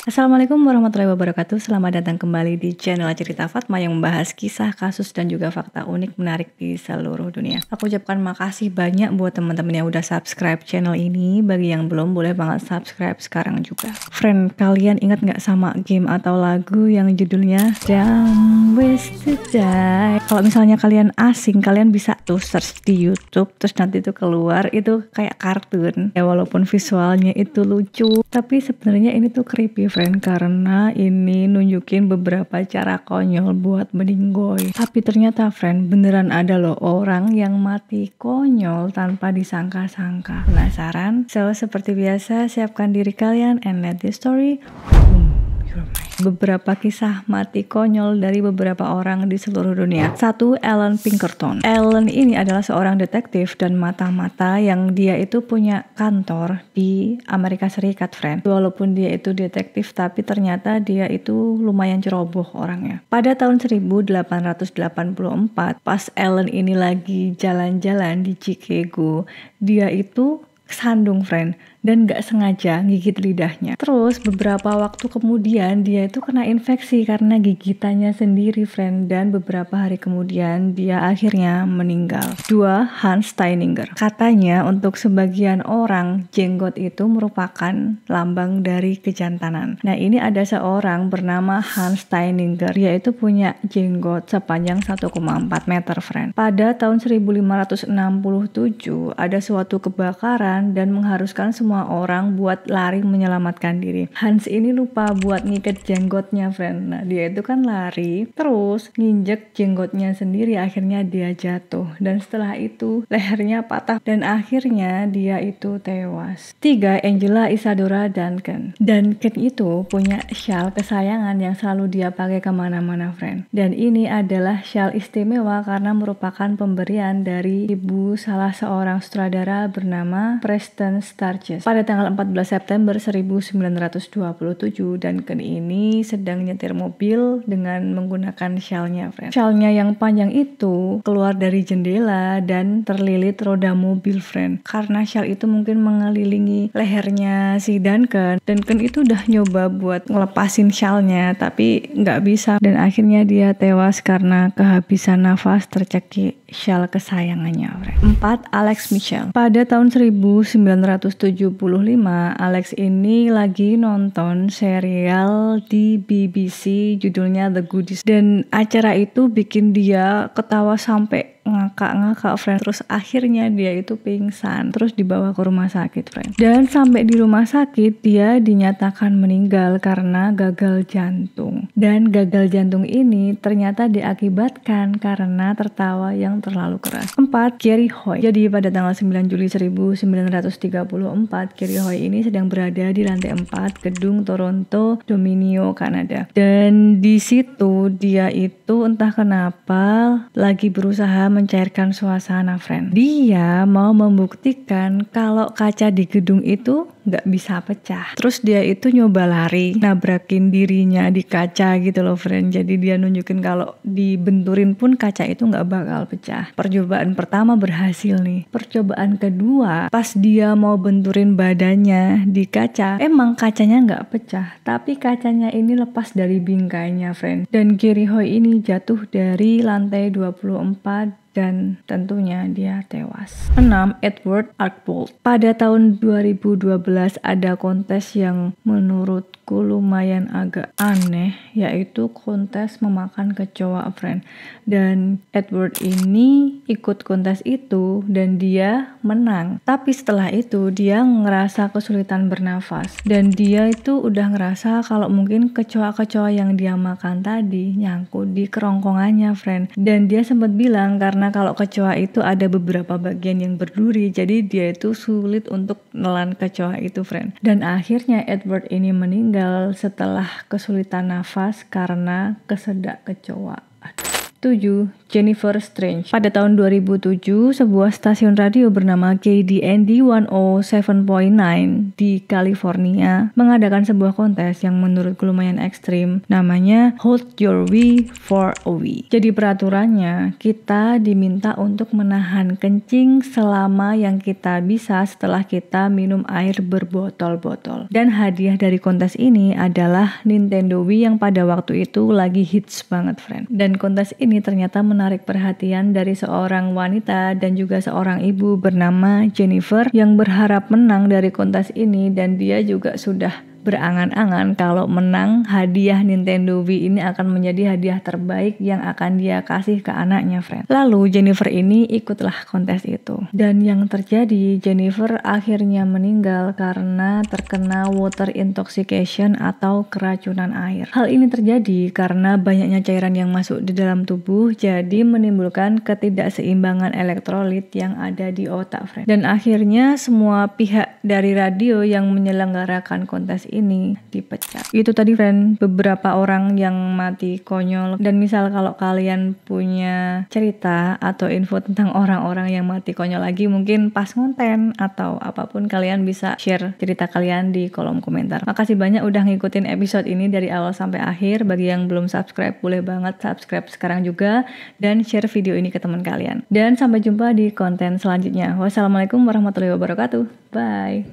Assalamualaikum warahmatullahi wabarakatuh. Selamat datang kembali di channel Cerita Fatma yang membahas kisah, kasus, dan juga fakta unik menarik di seluruh dunia. Aku ucapkan makasih banyak buat teman-teman yang udah subscribe channel ini. Bagi yang belum, boleh banget subscribe sekarang juga. Friend, kalian ingat nggak sama game atau lagu yang judulnya Don't Wish to Die? Kalau misalnya kalian asing, kalian bisa tuh search di YouTube, terus nanti tuh keluar itu kayak kartun. Ya walaupun visualnya itu lucu, tapi sebenarnya ini tuh creepy, friend, karena ini nunjukin beberapa cara konyol buat meninggoy. Tapi ternyata, friend, beneran ada loh orang yang mati konyol tanpa disangka-sangka. Penasaran? So, seperti biasa, siapkan diri kalian and let this story beberapa kisah mati konyol dari beberapa orang di seluruh dunia. 1. Alan Pinkerton. Alan ini adalah seorang detektif dan mata-mata yang dia itu punya kantor di Amerika Serikat, friend. Walaupun dia itu detektif, tapi ternyata dia itu lumayan ceroboh orangnya. Pada tahun 1884, pas Alan ini lagi jalan-jalan di Chicago, dia itu kesandung, friend, dan gak sengaja gigit lidahnya. Terus beberapa waktu kemudian dia itu kena infeksi karena gigitannya sendiri, friend, dan beberapa hari kemudian dia akhirnya meninggal. 2. Hans Steininger. Katanya untuk sebagian orang jenggot itu merupakan lambang dari kejantanan. Nah, ini ada seorang bernama Hans Steininger, yaitu punya jenggot sepanjang 1,4 meter, friend. Pada tahun 1567 ada suatu kebakaran dan mengharuskan semua orang buat lari menyelamatkan diri. Hans ini lupa buat ngikat jenggotnya, friend. Nah, dia itu kan lari, terus nginjek jenggotnya sendiri, akhirnya dia jatuh. Dan setelah itu lehernya patah dan akhirnya dia itu tewas. 3. Angela Isadora Duncan. Duncan itu punya shawl kesayangan yang selalu dia pakai kemana-mana, friend. Dan ini adalah shawl istimewa karena merupakan pemberian dari ibu salah seorang sutradara bernama Preston Sturges. Pada tanggal 14 September 1927, Duncan ini sedang nyetir mobil dengan menggunakan shawlnya, friend. Shawlnya yang panjang itu keluar dari jendela dan terlilit roda mobil, friend. Karena shawl itu mungkin mengelilingi lehernya si Duncan. Duncan itu udah nyoba buat ngelepasin shawlnya, tapi nggak bisa. Dan akhirnya dia tewas karena kehabisan nafas tercekik shawl kesayangannya, friend. 4. Alex Mitchell. Pada tahun 1975, Alex ini lagi nonton serial di BBC judulnya The Goodies, dan acara itu bikin dia ketawa sampai ngakak-ngakak, friend. Terus akhirnya dia itu pingsan, terus dibawa ke rumah sakit, friend. Dan sampai di rumah sakit dia dinyatakan meninggal karena gagal jantung. Dan gagal jantung ini ternyata diakibatkan karena tertawa yang terlalu keras. 4. Gary Hoy. Jadi pada tanggal 9 Juli 1934, Gary Hoy ini sedang berada di lantai 4 gedung Toronto Dominion, Kanada. Dan di situ dia itu entah kenapa lagi berusaha mencairkan suasana, friend. Dia mau membuktikan kalau kaca di gedung itu nggak bisa pecah. Terus dia itu nyoba lari, nabrakin dirinya di kaca gitu loh, friend. Jadi dia nunjukin kalau dibenturin pun kaca itu nggak bakal pecah. Percobaan pertama berhasil nih. Percobaan kedua, pas dia mau benturin badannya di kaca, emang kacanya nggak pecah, tapi kacanya ini lepas dari bingkainya, friend. Dan Gary Hoy ini jatuh dari lantai 24 dan tentunya dia tewas. 6. Edward Archbold. Pada tahun 2012 ada kontes yang menurutku lumayan agak aneh, yaitu kontes memakan kecoa, friend. Dan Edward ini ikut kontes itu dan dia menang. Tapi setelah itu dia ngerasa kesulitan bernafas, dan dia itu udah ngerasa kalau mungkin kecoa-kecoa yang dia makan tadi nyangkut di kerongkongannya, friend. Dan dia sempat bilang karena kalau kecoa itu ada beberapa bagian yang berduri, jadi dia itu sulit untuk nelan kecoa itu, friend. Dan akhirnya Edward ini meninggal setelah kesulitan nafas karena kesedak kecoa. 7. Jennifer Strange. Pada tahun 2007, sebuah stasiun radio bernama KDND 107.9 di California mengadakan sebuah kontes yang menurutku lumayan ekstrim, namanya Hold Your Wee for a Wee. Jadi peraturannya, kita diminta untuk menahan kencing selama yang kita bisa setelah kita minum air berbotol-botol. Dan hadiah dari kontes ini adalah Nintendo Wii yang pada waktu itu lagi hits banget, friend. Dan kontes ini ternyata menarik perhatian dari seorang wanita dan juga seorang ibu bernama Jennifer yang berharap menang dari kontes ini, dan dia juga sudah berangan-angan kalau menang hadiah Nintendo Wii ini akan menjadi hadiah terbaik yang akan dia kasih ke anaknya, friend. Lalu Jennifer ini ikutlah kontes itu. Dan yang terjadi, Jennifer akhirnya meninggal karena terkena water intoxication atau keracunan air. Hal ini terjadi karena banyaknya cairan yang masuk di dalam tubuh, jadi menimbulkan ketidakseimbangan elektrolit yang ada di otak, friend. Dan akhirnya semua pihak dari radio yang menyelenggarakan kontes ini dipecat. Itu tadi, friend, beberapa orang yang mati konyol. Dan misal kalau kalian punya cerita atau info tentang orang-orang yang mati konyol lagi, mungkin pas konten atau apapun, kalian bisa share cerita kalian di kolom komentar. Makasih banyak udah ngikutin episode ini dari awal sampai akhir. Bagi yang belum subscribe, boleh banget subscribe sekarang juga dan share video ini ke teman kalian. Dan sampai jumpa di konten selanjutnya. Wassalamualaikum warahmatullahi wabarakatuh. Bye.